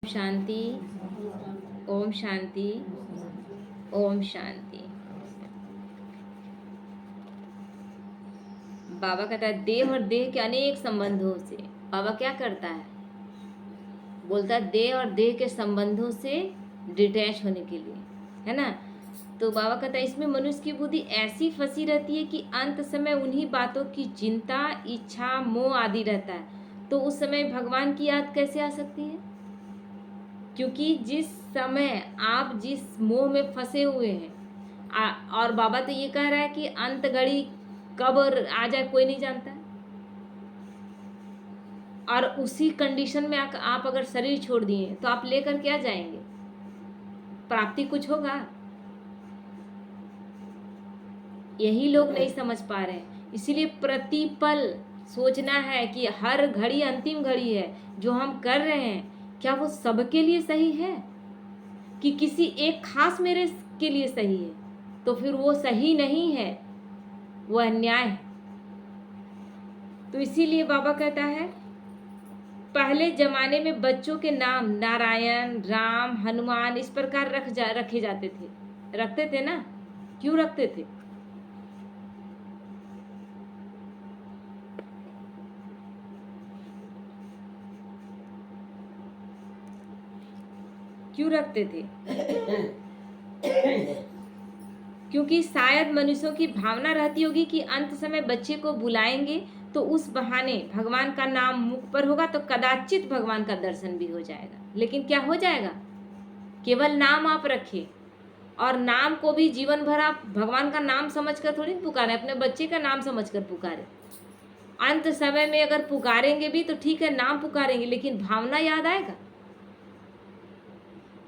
शांति। ओम शांति। ओम शांति। बाबा कहता है देह और देह के अनेक संबंधों से बाबा क्या करता है, बोलता है देह और देह के संबंधों से डिटैच होने के लिए, है ना। तो बाबा कहता है इसमें मनुष्य की बुद्धि ऐसी फंसी रहती है कि अंत समय उन्हीं बातों की चिंता, इच्छा, मोह आदि रहता है। तो उस समय भगवान की याद कैसे आ सकती है? क्योंकि जिस समय आप जिस मोह में फंसे हुए हैं, और बाबा तो ये कह रहा है कि अंत घड़ी कब आ जाए कोई नहीं जानता है। और उसी कंडीशन में आप अगर शरीर छोड़ दिए तो आप लेकर क्या जाएंगे? प्राप्ति कुछ होगा? यही लोग नहीं समझ पा रहे हैं। इसीलिए प्रतिपल सोचना है कि हर घड़ी अंतिम घड़ी है। जो हम कर रहे हैं क्या वो सबके लिए सही है कि किसी एक खास मेरे के लिए सही है? तो फिर वो सही नहीं है, वो अन्याय है। तो इसीलिए बाबा कहता है पहले जमाने में बच्चों के नाम नारायण, राम, हनुमान इस प्रकार रखे जाते थे। रखते थे ना? क्यों रखते थे? क्यों रखते थे? क्योंकि शायद मनुष्यों की भावना रहती होगी कि अंत समय बच्चे को बुलाएंगे तो उस बहाने भगवान का नाम मुख पर होगा तो कदाचित भगवान का दर्शन भी हो जाएगा। लेकिन क्या हो जाएगा? केवल नाम आप रखें, और नाम को भी जीवन भर आप भगवान का नाम समझकर थोड़ी पुकारें, अपने बच्चे का नाम समझकर पुकारें। अंत समय में अगर पुकारेंगे भी तो ठीक है, नाम पुकारेंगे, लेकिन भावना याद आएगा?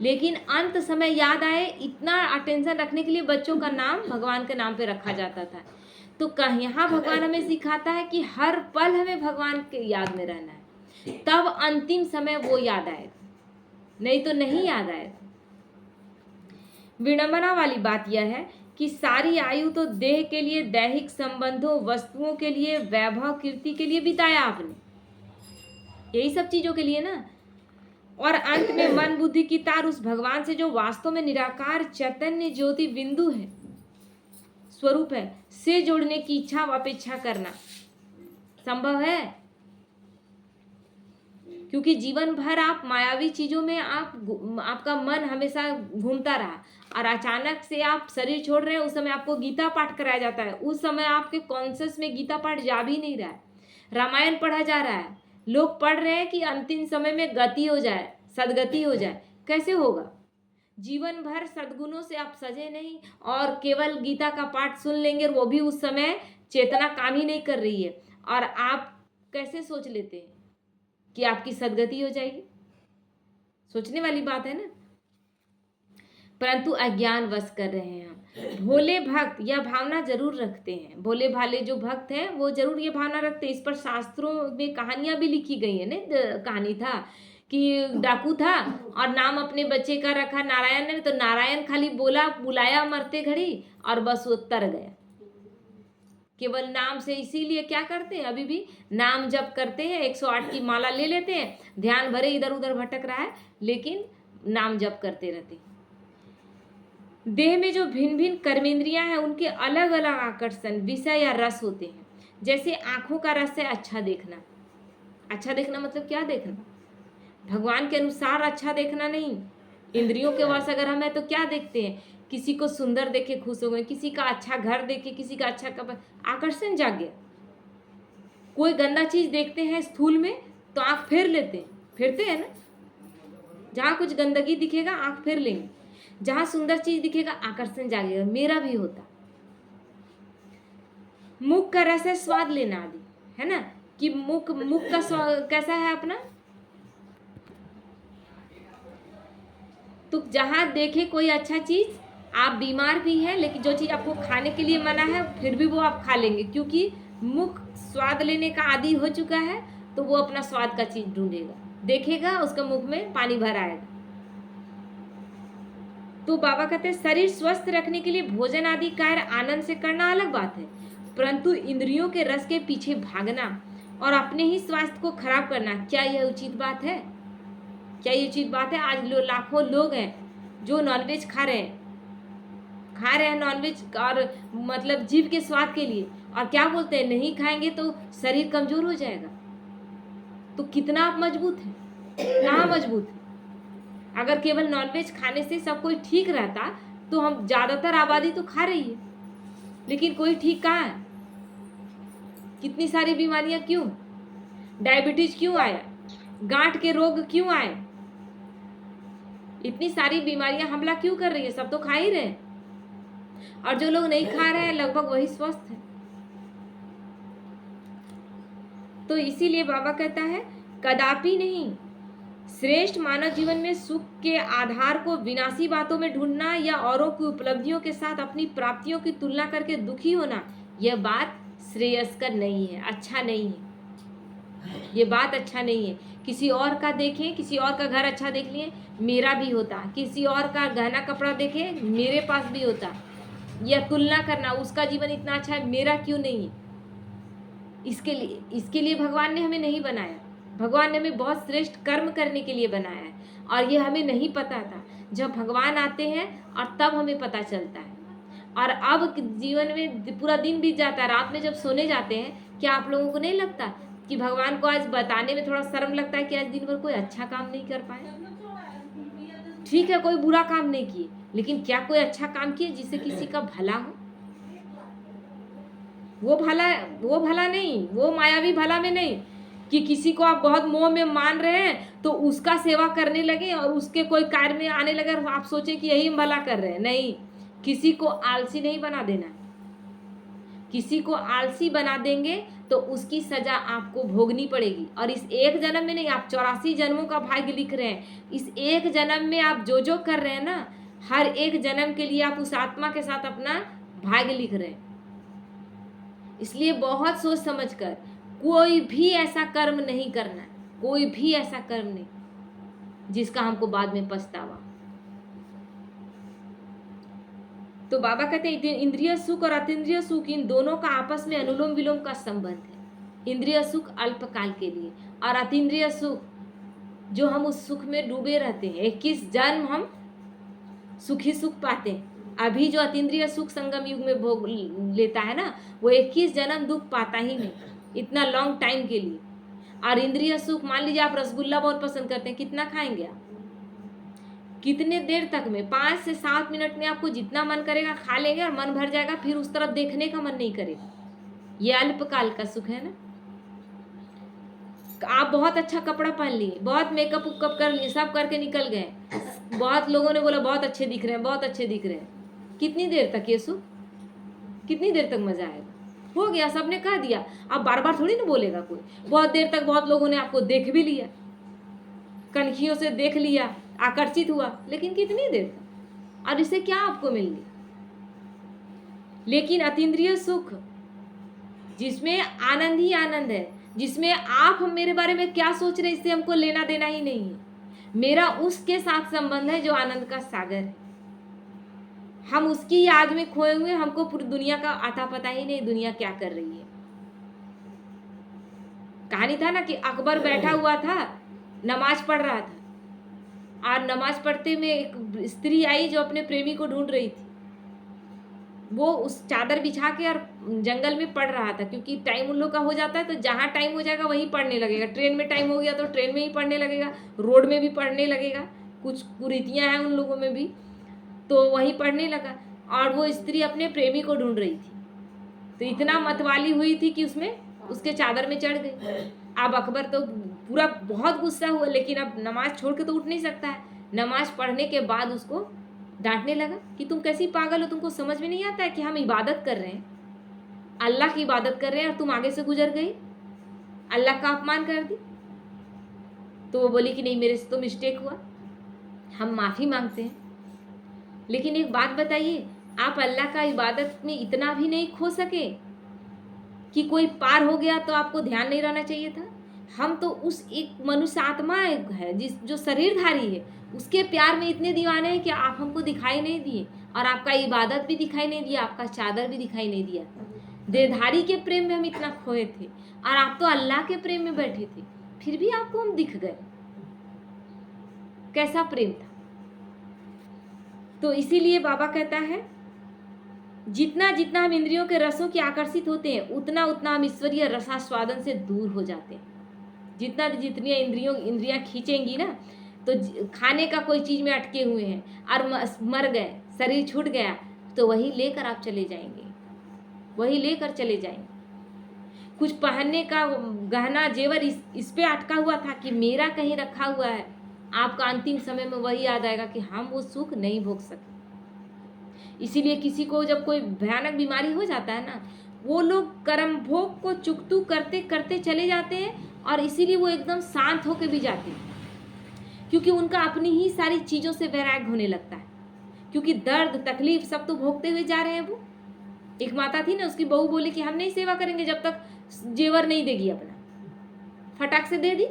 लेकिन अंत समय याद आए इतना अटेंशन रखने के लिए बच्चों का नाम भगवान के नाम पे रखा जाता था। तो यहाँ भगवान हमें सिखाता है कि हर पल हमें भगवान के याद में रहना है, तब अंतिम समय वो याद आएगा, नहीं तो नहीं याद आएगा। विडंबना वाली बात यह है कि सारी आयु तो देह के लिए, दैहिक संबंधों, वस्तुओं के लिए, वैभव कीर्ति के लिए बिताया आपने, यही सब चीजों के लिए ना। और अंत में मन बुद्धि की तार उस भगवान से जो वास्तव में निराकार चैतन्य ज्योति बिंदु है, स्वरूप है, से जोड़ने की इच्छा व अपेक्षा करना संभव है? क्योंकि जीवन भर आप मायावी चीजों में आपका मन हमेशा घूमता रहा, और अचानक से आप शरीर छोड़ रहे हैं। उस समय आपको गीता पाठ कराया जाता है, उस समय आपके कॉन्शियस में गीता पाठ जा भी नहीं रहा है, रामायण पढ़ा जा रहा है। लोग पढ़ रहे हैं कि अंतिम समय में गति हो जाए, सदगति हो जाए। कैसे होगा? जीवन भर सद्गुणों से आप सजे नहीं, और केवल गीता का पाठ सुन लेंगे, वो भी उस समय चेतना काम ही नहीं कर रही है, और आप कैसे सोच लेते हैं कि आपकी सदगति हो जाएगी? सोचने वाली बात है ना। परंतु अज्ञान वश कर रहे हैं हम। भोले भक्त यह भावना जरूर रखते हैं, भोले भाले जो भक्त हैं वो जरूर ये भावना रखते हैं। इस पर शास्त्रों में कहानियां भी लिखी गई है ना। कहानी था कि डाकू था और नाम अपने बच्चे का रखा नारायण ने, तो नारायण खाली बोला, बुलाया मरते घड़ी, और बस वो तर गया केवल नाम से। इसीलिए क्या करते हैं, अभी भी नाम जप करते हैं, 108 की माला ले लेते हैं, ध्यान भरे इधर उधर भटक रहा है, लेकिन नाम जप करते रहते हैं। देह में जो भिन्न भिन्न कर्मेंद्रियां हैं उनके अलग अलग आकर्षण, विषय या रस होते हैं। जैसे आंखों का रस है अच्छा देखना। अच्छा देखना मतलब क्या देखना? भगवान के अनुसार अच्छा देखना नहीं। इंद्रियों के वश अगर हम है तो क्या देखते हैं? किसी को सुंदर देखे खुश हो गए, किसी का अच्छा घर देखे, किसी का अच्छा कपड़ा, आकर्षण जाग गया। कोई गंदा चीज देखते हैं स्थूल में तो आंख फेर लेते हैं, फेरते हैं ना। जहां कुछ गंदगी दिखेगा आंख फेर लेंगे, जहां सुंदर चीज दिखेगा आकर्षण जागेगा। मेरा भी होता। मुख का रस है स्वाद लेना आदि, है ना, कि मुख का स्वाद कैसा है अपना। तो जहां देखे कोई अच्छा चीज, आप बीमार भी हैं लेकिन जो चीज आपको खाने के लिए मना है फिर भी वो आप खा लेंगे, क्योंकि मुख स्वाद लेने का आदी हो चुका है। तो वो अपना स्वाद का चीज ढूंढेगा, देखेगा, उसका मुख में पानी भर आएगा। तो बाबा कहते हैं शरीर स्वस्थ रखने के लिए भोजन आदि कार्य आनंद से करना अलग बात है, परंतु इंद्रियों के रस के पीछे भागना और अपने ही स्वास्थ्य को खराब करना, क्या यह उचित बात है? क्या ये चीज बात है? आज लाखों लोग हैं जो नॉनवेज खा रहे हैं नॉनवेज, और मतलब जीभ के स्वाद के लिए, और क्या बोलते हैं, नहीं खाएंगे तो शरीर कमजोर हो जाएगा। तो कितना आप मजबूत है? कहाँ मजबूत है? अगर केवल नॉनवेज खाने से सब कोई ठीक रहता तो हम ज्यादातर आबादी तो खा रही है, लेकिन कोई ठीक कहाँ है? कितनी सारी बीमारियां क्यों? डायबिटीज क्यों आया? गांठ के रोग क्यों आए? इतनी सारी बीमारियां हमला क्यों कर रही है? सब तो खा ही रहे हैं, और जो लोग नहीं खा रहे हैं लगभग वही स्वस्थ है। तो इसीलिए बाबा कहता है, कदापि नहीं। श्रेष्ठ मानव जीवन में सुख के आधार को विनाशी बातों में ढूंढना या औरों की उपलब्धियों के साथ अपनी प्राप्तियों की तुलना करके दुखी होना, यह बात श्रेयस्कर नहीं है, अच्छा नहीं है। ये बात अच्छा नहीं है। किसी और का देखें, किसी और का घर अच्छा देख लिए, मेरा भी होता। किसी और का गहना कपड़ा देखें, मेरे पास भी होता। या तुलना करना, उसका जीवन इतना अच्छा है, मेरा क्यों नहीं है। इसके लिए भगवान ने हमें नहीं बनाया। भगवान ने हमें बहुत श्रेष्ठ कर्म करने के लिए बनाया है, और ये हमें नहीं पता था। जब भगवान आते हैं और तब हमें पता चलता है। और अब जीवन में पूरा दिन बीत जाता है, रात में जब सोने जाते हैं, क्या आप लोगों को नहीं लगता कि भगवान को आज बताने में थोड़ा शर्म लगता है कि आज दिन भर कोई अच्छा काम नहीं कर पाए? ठीक है, कोई बुरा काम नहीं किए, लेकिन क्या कोई अच्छा काम किए जिससे किसी का भला हो? वो भला नहीं, वो मायावी भला में नहीं कि किसी को आप बहुत मोह में मान रहे हैं तो उसका सेवा करने लगे और उसके कोई कार्य में आने लगे और आप सोचे कि यही हम भला कर रहे हैं। नहीं, किसी को आलसी नहीं बना देना। किसी को आलसी बना देंगे तो उसकी सजा आपको भोगनी पड़ेगी। और इस एक जन्म में नहीं, आप 84 जन्मों का भाग्य लिख रहे हैं। इस एक जन्म में आप जो जो कर रहे हैं ना, हर एक जन्म के लिए आप उस आत्मा के साथ अपना भाग्य लिख रहे हैं। इसलिए बहुत सोच समझ कर कोई भी ऐसा कर्म नहीं करना, कोई भी ऐसा कर्म नहीं जिसका हमको बाद में पछतावा। तो बाबा कहते हैं, इंद्रिय सुख और अतीन्द्रिय सुख, इन दोनों का आपस में अनुलोम विलोम का संबंध है। इंद्रिय सुख अल्पकाल के लिए, और अतीन्द्रिय सुख जो हम उस सुख में डूबे रहते हैं। 21 जन्म हम सुखी सुख पाते हैं। अभी जो अतीन्द्रिय सुख संगम युग में भोग लेता है ना, वो 21 जन्म दुख पाता ही नहीं, इतना लॉन्ग टाइम के लिए। और इंद्रिय सुख, मान लीजिए आप रसगुल्ला बहुत पसंद करते हैं, कितना खाएंगे आप? कितने देर तक में? 5 से 7 मिनट में आपको जितना मन करेगा खा लेंगे और मन भर जाएगा, फिर उस तरफ देखने का मन नहीं करेगा। ये अल्पकाल का सुख है ना। आप बहुत अच्छा कपड़ा पहन लिए, बहुत मेकअप उकअप कर लिए, सब करके निकल गए, बहुत लोगों ने बोला बहुत अच्छे दिख रहे हैं, बहुत अच्छे दिख रहे हैं। कितनी देर तक ये सुख? कितनी देर तक मजा आएगा? हो गया, सबने कह दिया, अब बार बार थोड़ी ना बोलेगा कोई। बहुत देर तक बहुत लोगों ने आपको देख भी लिया, कनखियों से देख लिया, आकर्षित हुआ, लेकिन कितनी देर तक? और इससे क्या आपको मिल गया? लेकिन अतीन्द्रिय सुख जिसमें आनंद ही आनंद है, जिसमें आप मेरे बारे में क्या सोच रहे हैं इससे हमको लेना देना ही नहीं है। मेरा उसके साथ संबंध है जो आनंद का सागर है। हम उसकी याद में खोए हुए, हमको पूरी दुनिया का आता पता ही नहीं, दुनिया क्या कर रही है। कहानी था ना कि अकबर बैठा हुआ था, नमाज पढ़ रहा था, और नमाज पढ़ते में एक स्त्री आई जो अपने प्रेमी को ढूंढ रही थी। वो उस चादर बिछा के और जंगल में पढ़ रहा था, क्योंकि टाइम उन लोग का हो जाता है तो जहाँ टाइम हो जाएगा वहीं पढ़ने लगेगा। ट्रेन में टाइम हो गया तो ट्रेन में ही पढ़ने लगेगा, रोड में भी पढ़ने लगेगा, कुछ कुरीतियाँ हैं उन लोगों में भी, तो वहीं पढ़ने लगा। और वो स्त्री अपने प्रेमी को ढूंढ रही थी, तो इतना मतवाली हुई थी कि उसके चादर में चढ़ गई। अब अकबर तो पूरा बहुत गुस्सा हुआ, लेकिन अब नमाज छोड़ के तो उठ नहीं सकता है। नमाज पढ़ने के बाद उसको डांटने लगा कि तुम कैसी पागल हो, तुमको समझ में नहीं आता है कि हम इबादत कर रहे हैं, अल्लाह की इबादत कर रहे हैं, और तुम आगे से गुजर गई, अल्लाह का अपमान कर दी। तो वो बोली कि नहीं, मेरे से तो मिस्टेक हुआ, हम माफ़ी मांगते हैं। लेकिन एक बात बताइए, आप अल्लाह का इबादत में इतना भी नहीं खो सके कि कोई पार हो गया तो आपको ध्यान नहीं रहना चाहिए था? हम तो उस एक मनुष्य आत्मा है जो शरीरधारी है, उसके प्यार में इतने दीवाने हैं कि आप हमको दिखाई नहीं दिए, और आपका इबादत भी दिखाई नहीं दिया, आपका चादर भी दिखाई नहीं दिया। देहधारी के प्रेम में हम इतना खोए थे, और आप तो अल्लाह के प्रेम में बैठे थे, फिर भी आपको हम दिख गए। कैसा प्रेम था। तो इसीलिए बाबा कहता है जितना जितना हम इंद्रियों के रसों की आकर्षित होते हैं उतना उतना हम ईश्वरीय रसास्वादन से दूर हो जाते हैं। जितना जितनी इंद्रियां खींचेंगी ना, तो खाने का कोई चीज में अटके हुए हैं और मर गए, शरीर छूट गया, तो वही लेकर आप चले जाएंगे, वही लेकर चले जाएंगे। कुछ पहनने का गहना जेवर इस पे अटका हुआ था कि मेरा कहीं रखा हुआ है, आपका अंतिम समय में वही याद आएगा कि हम वो सुख नहीं भोग सके। इसीलिए किसी को जब कोई भयानक बीमारी हो जाता है ना, वो लोग कर्म भोग को चुकतू करते करते चले जाते हैं, और इसीलिए वो एकदम शांत होकर भी जाते हैं, क्योंकि उनका अपनी ही सारी चीज़ों से वैराग्य होने लगता है। क्योंकि दर्द तकलीफ सब तो भोगते हुए जा रहे हैं वो। एक माता थी ना, उसकी बहू बोली कि हम नहीं सेवा करेंगे जब तक जेवर नहीं देगी अपना, फटाक से दे दी,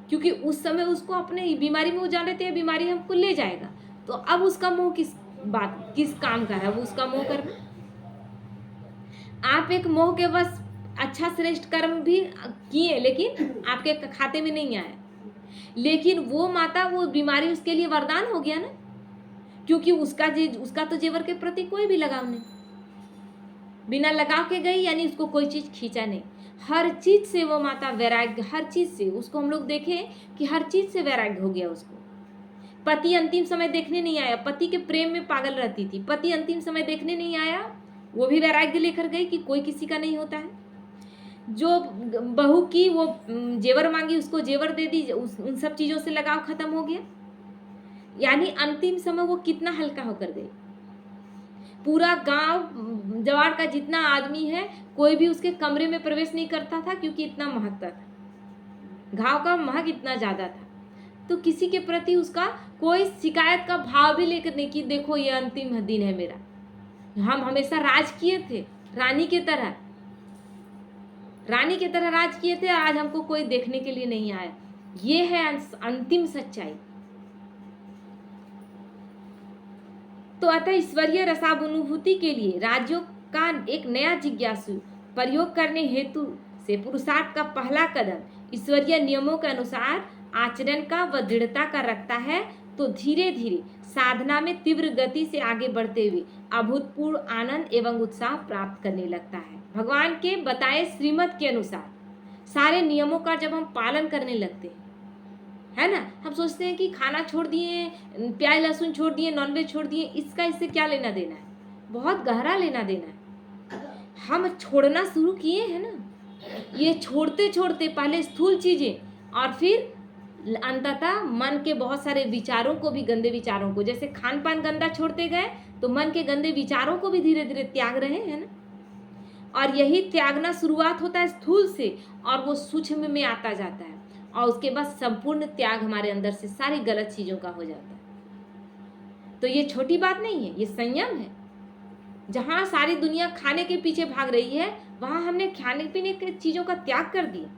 क्योंकि उस समय उसको अपने बीमारी में वो जान रहे थे बीमारी हमको ले जाएगा। तो अब उसका मोह किस काम का है, वो उसका मोह करना। आप एक मोह के बस अच्छा श्रेष्ठ कर्म भी किए लेकिन आपके खाते में नहीं आया, लेकिन वो माता, वो बीमारी उसके लिए वरदान हो गया ना, क्योंकि उसका तो जेवर के प्रति कोई भी लगाव नहीं, बिना लगाव के गई, यानी उसको कोई चीज खींचा नहीं। हर चीज से वो माता वैराग्य, हर चीज से उसको हम लोग देखें कि हर चीज से वैराग्य हो गया उसको। पति अंतिम समय देखने नहीं आया, पति के प्रेम में पागल रहती थी, पति अंतिम समय देखने नहीं आया, वो भी वैराग्य लेकर गई कि कोई किसी का नहीं होता है। जो बहू की वो जेवर मांगी, उसको जेवर दे दी, उन सब चीजों से लगाव खत्म हो गया। यानी अंतिम समय वो कितना हल्का होकर गई। पूरा गांव जवाड़ का जितना आदमी है, कोई भी उसके कमरे में प्रवेश नहीं करता था, क्योंकि इतना महकता था, घाव का महक इतना ज्यादा था। तो किसी के प्रति उसका कोई शिकायत का भाव भी लेकर नहीं कि देखो ये अंतिम दिन है मेरा। हम हमेशा राज किए थे, रानी के तरह राज किए थे, आज हमको कोई देखने के लिए नहीं आया। ये है अंतिम सच्चाई। तो अतः ईश्वरीय रसानुभूति के लिए राज्यों का एक नया जिज्ञासु प्रयोग करने हेतु से पुरुषार्थ का पहला कदम ईश्वरीय नियमों के अनुसार आचरण का व दृढ़ता का रखता है, तो धीरे धीरे साधना में तीव्र गति से आगे बढ़ते हुए अभूतपूर्व आनंद एवं उत्साह प्राप्त करने लगता है। भगवान के बताए श्रीमत के अनुसार सारे नियमों का जब हम पालन करने लगते हैं, है ना, हम सोचते हैं कि खाना छोड़ दिए, प्याज लहसुन छोड़ दिए, नॉनवेज छोड़ दिए, इससे क्या लेना देना है। बहुत गहरा लेना देना है। हम छोड़ना शुरू किए हैं ना, ये छोड़ते छोड़ते पहले स्थूल चीजें और फिर अंततः मन के बहुत सारे विचारों को भी, गंदे विचारों को, जैसे खान पान गंदा छोड़ते गए तो मन के गंदे विचारों को भी धीरे धीरे त्याग रहे हैं ना। और यही त्यागना शुरुआत होता है स्थूल से, और वो सूक्ष्म में आता जाता है, और उसके बाद संपूर्ण त्याग हमारे अंदर से सारी गलत चीजों का हो जाता है। तो ये छोटी बात नहीं है, ये संयम है। जहां सारी दुनिया खाने के पीछे भाग रही है, वहां हमने खाने पीने की चीजों का त्याग कर दिया,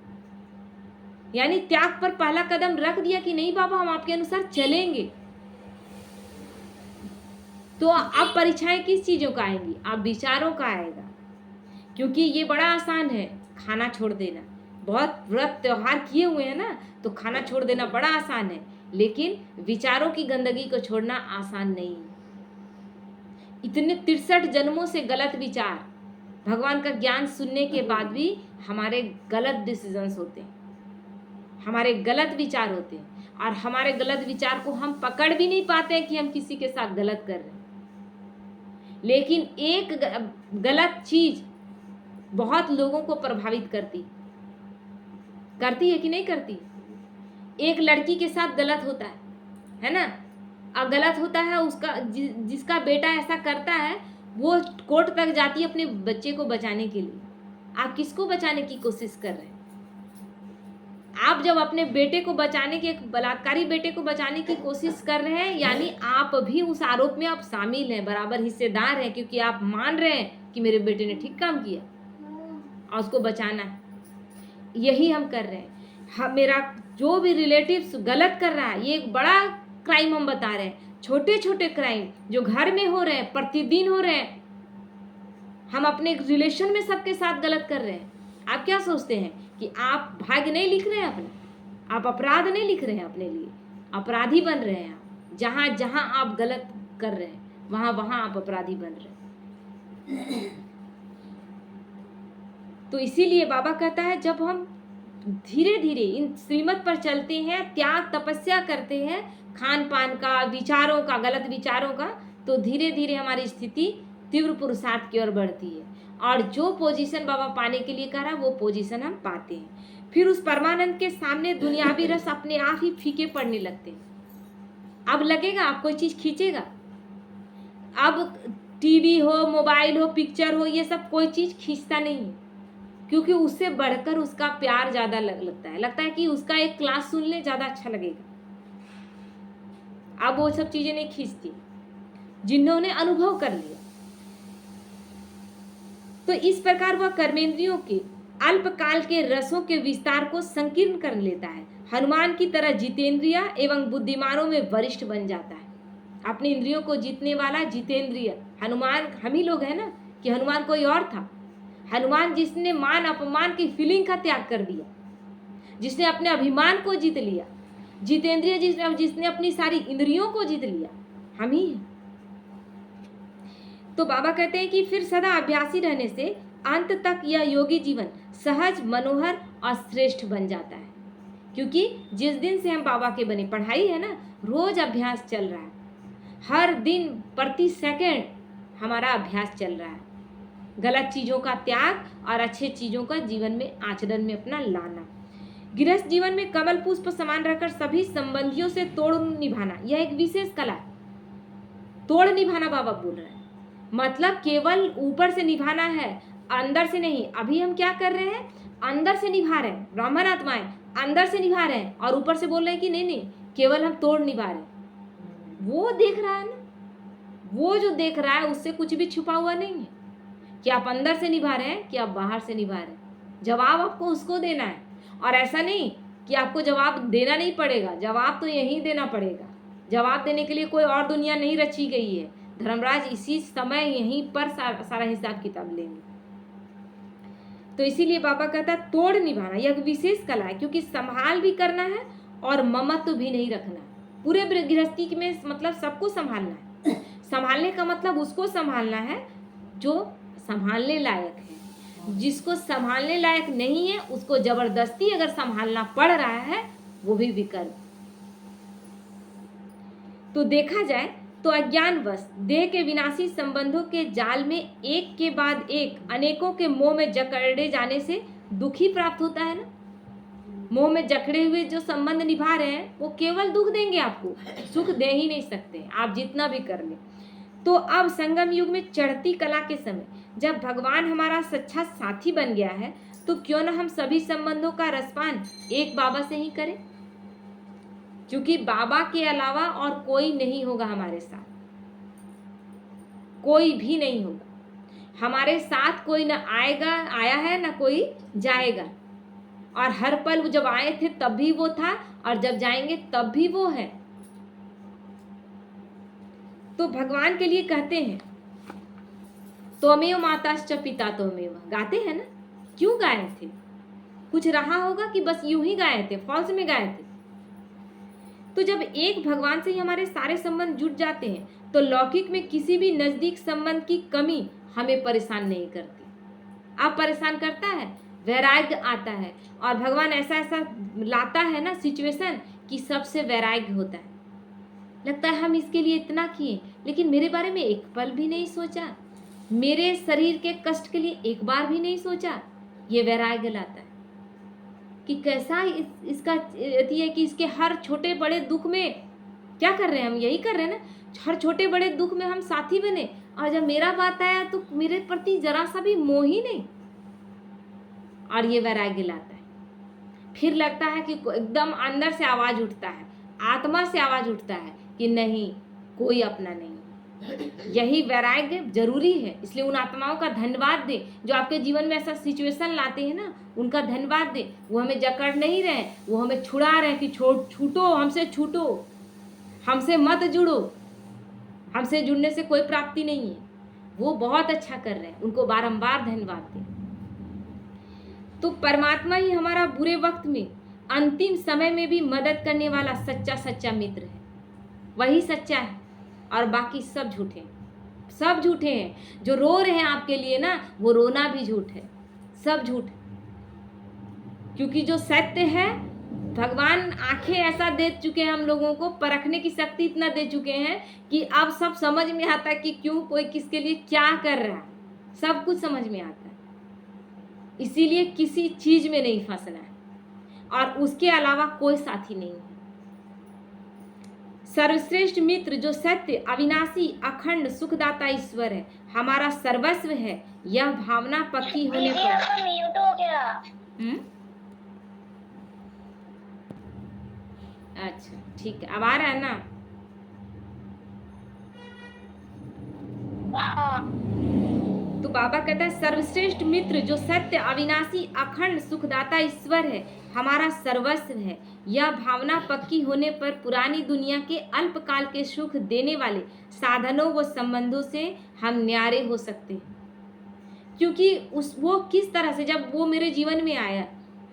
यानी त्याग पर पहला कदम रख दिया कि नहीं बाबा, हम आपके अनुसार चलेंगे। तो अब परीक्षाएं किस चीजों का आएंगी? अब विचारों का आएगा, क्योंकि ये बड़ा आसान है खाना छोड़ देना। बहुत व्रत त्योहार किए हुए हैं ना, तो खाना छोड़ देना बड़ा आसान है, लेकिन विचारों की गंदगी को छोड़ना आसान नहीं है। इतने 63 जन्मों से गलत विचार, भगवान का ज्ञान सुनने के बाद भी हमारे गलत डिसीजंस होते हैं, हमारे गलत विचार होते हैं, और हमारे गलत विचार को हम पकड़ भी नहीं पाते हैं कि हम किसी के साथ गलत कर रहे हैं। लेकिन एक गलत चीज बहुत लोगों को प्रभावित करती है कि नहीं करती? एक लड़की के साथ गलत होता है ना, अब गलत होता है उसका, जिसका बेटा ऐसा करता है, वो कोर्ट तक जाती है अपने बच्चे को बचाने के लिए। आप किसको बचाने की कोशिश कर रहे हैं? आप जब अपने बेटे को बचाने के, एक बलात्कारी बेटे को बचाने की कोशिश कर रहे हैं, यानी आप भी उस आरोप में आप शामिल हैं, बराबर हिस्सेदार हैं, क्योंकि आप मान रहे हैं कि मेरे बेटे ने ठीक काम किया और उसको बचाना है। यही हम कर रहे हैं। मेरा जो भी रिलेटिव्स गलत कर रहा है, ये एक बड़ा क्राइम हम बता रहे हैं। छोटे छोटे क्राइम जो घर में हो रहे हैं, प्रतिदिन हो रहे हैं, हम अपने रिलेशन में सबके साथ गलत कर रहे हैं। आप क्या सोचते हैं कि आप भाग्य नहीं लिख रहे हैं अपना? आप अपराध नहीं लिख रहे हैं अपने लिए? अपराधी बन रहे हैं आप। जहाँ जहाँ आप गलत कर रहे हैं वहाँ वहाँ आप अपराधी बन रहे हैं। तो इसीलिए बाबा कहता है जब हम धीरे धीरे इन श्रीमत पर चलते हैं, त्याग तपस्या करते हैं, खान पान का, विचारों का, गलत विचारों का, तो धीरे धीरे हमारी स्थिति तीव्र पुरुषार्थ की ओर बढ़ती है और जो पोजीशन बाबा पाने के लिए कह रहा है वो पोजीशन हम पाते हैं। फिर उस परमानंद के सामने दुनियावी रस अपने आप ही फीके पड़ने लगते हैं। अब लगेगा आप कोई चीज खींचेगा, अब टीवी हो, मोबाइल हो, पिक्चर हो, ये सब कोई चीज खींचता नहीं है, क्योंकि उससे बढ़कर उसका प्यार ज्यादा लगता है कि उसका एक क्लास सुन ले ज्यादा अच्छा लगेगा। अब वो सब चीजें नहीं खींचती जिन्होंने अनुभव कर लिया। तो इस प्रकार वह कर्मेंद्रियों के अल्पकाल के रसों के विस्तार को संकीर्ण कर लेता है। हनुमान की तरह जितेंद्रिय एवं बुद्धिमानों में वरिष्ठ बन जाता है। अपनी इंद्रियों को जीतने वाला जितेंद्रिय हनुमान हम ही लोग हैं ना, कि हनुमान कोई और था। हनुमान जिसने मान अपमान की फीलिंग का त्याग कर दिया, जिसने अपने अभिमान को जीत लिया। जितेंद्रिय जिसने अपनी सारी इंद्रियों को जीत लिया, हम ही हैं। तो बाबा कहते हैं कि फिर सदा अभ्यासी रहने से अंत तक यह योगी जीवन सहज, मनोहर और श्रेष्ठ बन जाता है। क्योंकि जिस दिन से हम बाबा के बने, पढ़ाई है ना, रोज अभ्यास चल रहा है, हर दिन प्रति सेकंड हमारा अभ्यास चल रहा है। गलत चीजों का त्याग और अच्छे चीजों का जीवन में आचरण में अपना लाना। गृहस्थ जीवन में कमल पुष्प समान रहकर सभी संबंधियों से तोड़ निभाना, यह एक विशेष कला है। तोड़ निभाना बाबा बोल रहे हैं, मतलब केवल ऊपर से निभाना है, अंदर से नहीं। अभी हम क्या कर रहे हैं, अंदर से निभा रहे हैं, ब्राह्मण आत्माएं अंदर से निभा रहे हैं, और ऊपर से बोल रहे हैं कि नहीं नहीं केवल हम तोड़ निभा रहे हैं। वो देख रहा है ना, वो जो देख रहा है उससे कुछ भी छुपा हुआ नहीं है कि आप अंदर से निभा रहे हैं कि आप बाहर से निभा रहे हैं। जवाब आपको उसको देना है, और ऐसा नहीं कि आपको जवाब देना नहीं पड़ेगा, जवाब तो यहीं देना पड़ेगा। जवाब देने के लिए कोई और दुनिया नहीं रची गई है। धर्मराज इसी समय यहीं पर सारा हिसाब किताब लेंगे। तो इसीलिए बाबा कहता है तोड़ निभाना यह विशेष कला है, क्योंकि संभाल भी करना है और ममत्व भी नहीं रखना है। पूरे गृहस्थी में मतलब सबको संभालना है। संभालने का मतलब उसको संभालना है जो संभालने लायक है। जिसको संभालने लायक नहीं है उसको जबरदस्ती अगर संभालना पड़ रहा है वो भी विकल्प। तो देखा जाए तो अज्ञानवश देह के विनाशी संबंधों के जाल में एक के बाद एक अनेकों के मोह में जकड़े जाने से दुख ही प्राप्त होता है ना। मोह में जकड़े हुए जो संबंध निभा रहे हैं वो केवल दुख देंगे, आपको सुख दे ही नहीं सकते आप जितना भी कर ले। तो अब संगम युग में चढ़ती कला के समय जब भगवान हमारा सच्चा साथी बन गया है, तो क्यों ना हम सभी संबंधों का रसपान एक बाबा से ही करें, क्योंकि बाबा के अलावा और कोई नहीं होगा हमारे साथ, कोई भी नहीं होगा हमारे साथ। कोई ना आया है ना कोई जाएगा, और हर पल जब आए थे तब भी वो था और जब जाएंगे तब भी वो है। तो भगवान के लिए कहते हैं त्वमेव माताश्च पिता त्वमेव, गाते हैं ना। क्यों गाए थे, कुछ रहा होगा कि बस यूं ही गाए थे, फॉल्स में गाए थे। तो जब एक भगवान से ही हमारे सारे संबंध जुट जाते हैं तो लौकिक में किसी भी नजदीक संबंध की कमी हमें परेशान नहीं करती। आप परेशान करता है, वैराग्य आता है, और भगवान ऐसा ऐसा लाता है ना सिचुएशन कि सबसे वैराग्य होता है। लगता है हम इसके लिए इतना किए लेकिन मेरे बारे में एक पल भी नहीं सोचा, मेरे शरीर के कष्ट के लिए एक बार भी नहीं सोचा। ये वैराग्य लाता है कि कैसा इसका है कि इसके हर छोटे बड़े दुख में क्या कर रहे हैं हम, यही कर रहे हैं ना, हर छोटे बड़े दुख में हम साथी बने, और जब मेरा बात आया तो मेरे प्रति जरा सा भी मोह ही नहीं। और ये वैराग्य लाता है। फिर लगता है कि एकदम अंदर से आवाज उठता है, आत्मा से आवाज उठता है कि नहीं कोई अपना नहीं। यही वैराग्य जरूरी है। इसलिए उन आत्माओं का धन्यवाद दे जो आपके जीवन में ऐसा सिचुएशन लाते हैं ना, उनका धन्यवाद दे। वो हमें जकड़ नहीं रहे, वो हमें छुड़ा रहे कि छूटो, हमसे छूटो, हमसे मत जुड़ो, हमसे जुड़ने से कोई प्राप्ति नहीं है। वो बहुत अच्छा कर रहे हैं, उनको बारंबार धन्यवाद दें। तो परमात्मा ही हमारा बुरे वक्त में अंतिम समय में भी मदद करने वाला सच्चा सच्चा मित्र है, वही सच्चा है, और बाकी सब झूठे हैं, सब झूठे हैं। जो रो रहे हैं आपके लिए ना, वो रोना भी झूठ है, सब झूठ है। क्योंकि जो सत्य है, भगवान आंखें ऐसा दे चुके हैं हम लोगों को, परखने की शक्ति इतना दे चुके हैं कि अब सब समझ में आता है कि क्यों कोई किसके लिए क्या कर रहा है, सब कुछ समझ में आता है। इसीलिए किसी चीज में नहीं फंसना है, और उसके अलावा कोई साथी नहीं है। सर्वश्रेष्ठ मित्र जो सत्य, अविनाशी, अखंड, सुखदाता ईश्वर है, हमारा सर्वस्व है, यह भावना पक्की होने पर। म्यूट हो गया। अच्छा ठीक है, अब आ रहा है ना? हाँ। तो बाबा कहता है सर्वश्रेष्ठ मित्र जो सत्य, अविनाशी, अखंड, सुखदाता ईश्वर है, हमारा सर्वस्व है, यह भावना पक्की होने पर पुरानी दुनिया के अल्पकाल के सुख देने वाले साधनों व संबंधों से हम न्यारे हो सकते हैं। क्योंकि वो किस तरह से, जब वो मेरे जीवन में आया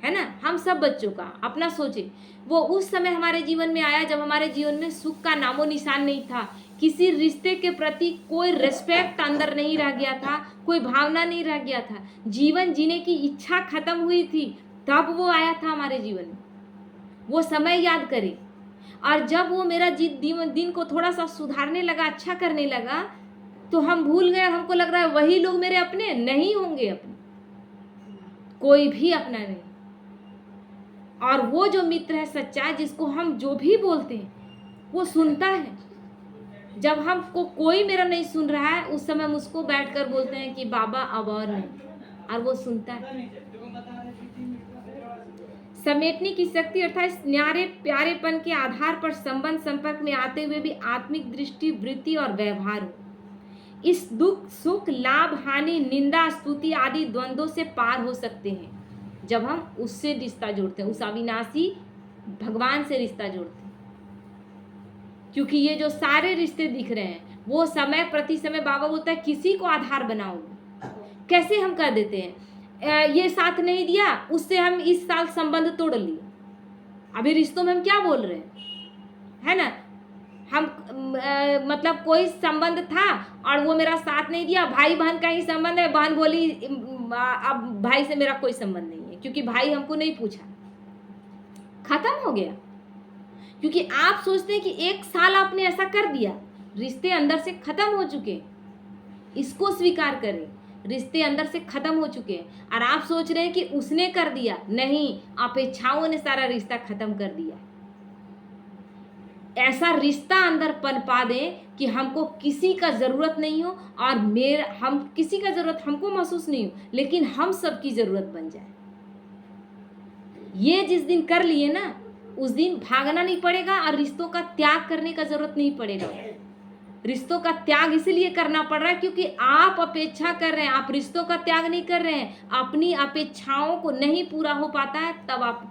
है ना, हम सब बच्चों का अपना सोचे, वो उस समय हमारे जीवन में आया जब हमारे जीवन में सुख का नामो निशान नहीं था, किसी रिश्ते के प्रति कोई रिस्पेक्ट अंदर नहीं रह गया था, कोई भावना नहीं रह गया था, जीवन जीने की इच्छा खत्म हुई थी, तब वो आया था हमारे जीवन में। वो समय याद करें। और जब वो मेरा दिन को थोड़ा सा सुधारने लगा, अच्छा करने लगा, तो हम भूल गए, हमको लग रहा है वही लोग मेरे अपने नहीं होंगे, अपने कोई भी अपना नहीं। और वो जो मित्र है सच्चा, जिसको हम जो भी बोलते हैं वो सुनता है। जब हमको कोई मेरा नहीं सुन रहा है, उस समय हम उसको बैठकर बोलते हैं कि बाबा अब और नहीं, और वो सुनता है। समेटने की शक्ति अर्थात न्यारे प्यारेपन के आधार पर संबंध संपर्क में आते हुए भी आत्मिक दृष्टि, वृत्ति और व्यवहार हो। इस दुख सुख, लाभ हानि, निंदा स्तुति आदि द्वंद्वों से पार हो सकते हैं जब हम उससे रिश्ता जोड़ते हैं, उस अविनाशी भगवान से रिश्ता जोड़ते हैं। क्योंकि ये जो सारे रिश्ते दिख रहे हैं, वो समय प्रति समय बाबा बोलता है किसी को आधार बनाओगे। कैसे हम कर देते हैं, ये साथ नहीं दिया, उससे हम इस साल संबंध तोड़ लिए। अभी रिश्तों में हम क्या बोल रहे हैं, है ना, हम मतलब कोई संबंध था और वो मेरा साथ नहीं दिया, भाई बहन का ही संबंध है, बहन बोली अब भाई से मेरा कोई संबंध नहीं है, क्योंकि भाई हमको नहीं पूछा, खत्म हो गया। क्योंकि आप सोचते हैं कि एक साल आपने ऐसा कर दिया, रिश्ते अंदर से खत्म हो चुके हैं, इसको स्वीकार करें, रिश्ते अंदर से खत्म हो चुके हैं। और आप सोच रहे हैं कि उसने कर दिया, नहीं, अपेक्षाओं ने सारा रिश्ता खत्म कर दिया। ऐसा रिश्ता अंदर पनपा दें कि हमको किसी का ज़रूरत नहीं हो, और हम किसी का ज़रूरत हमको महसूस नहीं हो, लेकिन हम सबकी ज़रूरत बन जाए। ये जिस दिन कर लिए ना, उस दिन भागना नहीं पड़ेगा और रिश्तों का त्याग करने का ज़रूरत नहीं पड़ेगा। रिश्तों का त्याग इसलिए करना पड़ रहा है क्योंकि आप अपेक्षा कर रहे हैं, आप रिश्तों का त्याग नहीं कर रहे हैं। अपनी अपेक्षाओं को नहीं पूरा हो पाता है, तब आप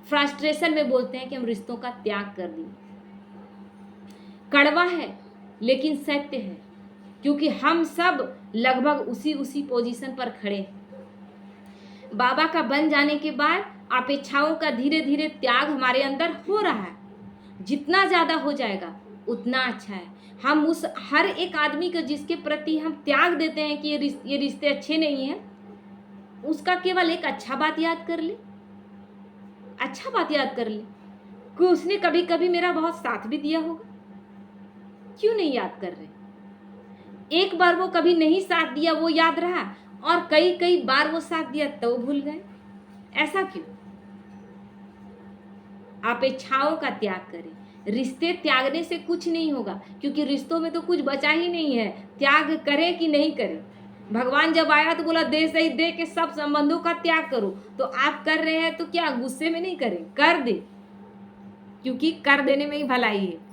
फ्रस्ट्रेशन में बोलते हैं कि हम रिश्तों का त्याग कर दिए। कड़वा है लेकिन सत्य है, क्योंकि हम सब लगभग उसी पोजीशन पर खड़े हैं। बाबा का बन जाने के बाद अपेक्षाओं का धीरे धीरे त्याग हमारे अंदर हो रहा है। जितना ज़्यादा हो जाएगा उतना अच्छा है। हम उस हर एक आदमी को जिसके प्रति हम त्याग देते हैं कि ये रिश्ते अच्छे नहीं हैं, उसका केवल एक अच्छा बात याद कर ले, अच्छा बात याद कर ले कि उसने कभी कभी मेरा बहुत साथ भी दिया होगा। क्यों नहीं याद कर रहे? एक बार वो कभी नहीं साथ दिया वो याद रहा, और कई बार वो साथ दिया तो भूल गए। ऐसा क्यों? अपेक्षाओं का त्याग करें। रिश्ते त्यागने से कुछ नहीं होगा, क्योंकि रिश्तों में तो कुछ बचा ही नहीं है। त्याग करें कि नहीं करें? भगवान जब आया तो बोला दे सही दे के सब संबंधों का त्याग करो। तो आप कर रहे हैं तो क्या गुस्से में नहीं करें, कर दे, क्योंकि कर देने में ही भलाई है।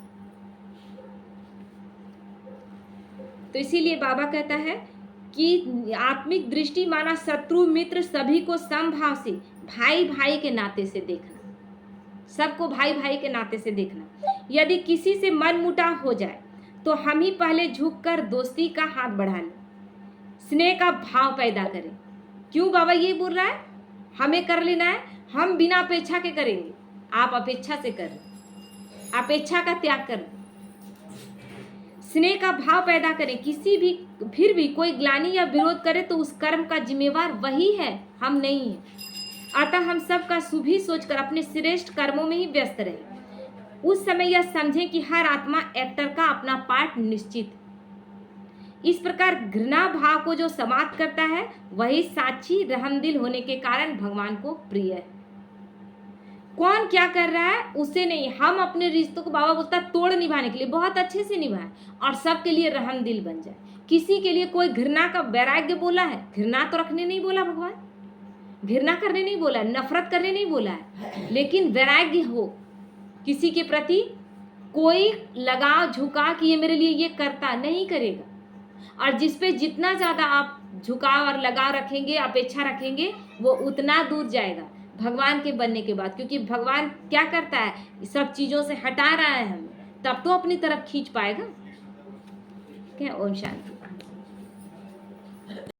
तो इसीलिए बाबा कहता है कि आत्मिक दृष्टि माना शत्रु मित्र सभी को समभाव से, भाई भाई के नाते से देखना, सबको भाई भाई के नाते से देखना। यदि किसी से मन मुटाव हो जाए तो हम ही पहले झुककर दोस्ती का हाथ बढ़ा लें, स्नेह का भाव पैदा करें। क्यों बाबा ये बोल रहा है? हमें कर लेना है, हम बिना अपेक्षा के करेंगे, आप अपेक्षा से करें, अपेक्षा का त्याग करें, स्नेह का भाव पैदा करें। फिर भी कोई ग्लानि या विरोध करे तो उस कर्म का जिम्मेवार वही है, हम नहीं है। अतः हम सबका शुभ ही सोचकर अपने श्रेष्ठ कर्मों में ही व्यस्त रहे। उस समय यह समझें कि हर आत्मा एक्टर का अपना पार्ट निश्चित है। इस प्रकार घृणा भाव को जो समाप्त करता है वही साक्षी रहमदिल होने के कारण भगवान को प्रिय है। कौन क्या कर रहा है उसे नहीं, हम अपने रिश्तों को बाबा बोलता तोड़ निभाने के लिए बहुत अच्छे से निभाएं और सबके लिए रहमदिल बन जाए। किसी के लिए कोई घृणा का वैराग्य बोला है, घृणा तो रखने नहीं बोला भगवान, घृणा करने नहीं बोला है, नफरत करने नहीं बोला है, लेकिन वैराग्य हो किसी के प्रति, कोई लगाव झुका कि ये मेरे लिए ये करता नहीं करेगा। और जिस पे जितना ज़्यादा आप झुकाव और लगाव रखेंगे, अपेक्षा रखेंगे, वो उतना दूर जाएगा भगवान के बनने के बाद। क्योंकि भगवान क्या करता है, सब चीज़ों से हटा रहा है हमें, तब तो अपनी तरफ खींच पाएगा। क्या? ओम शांति।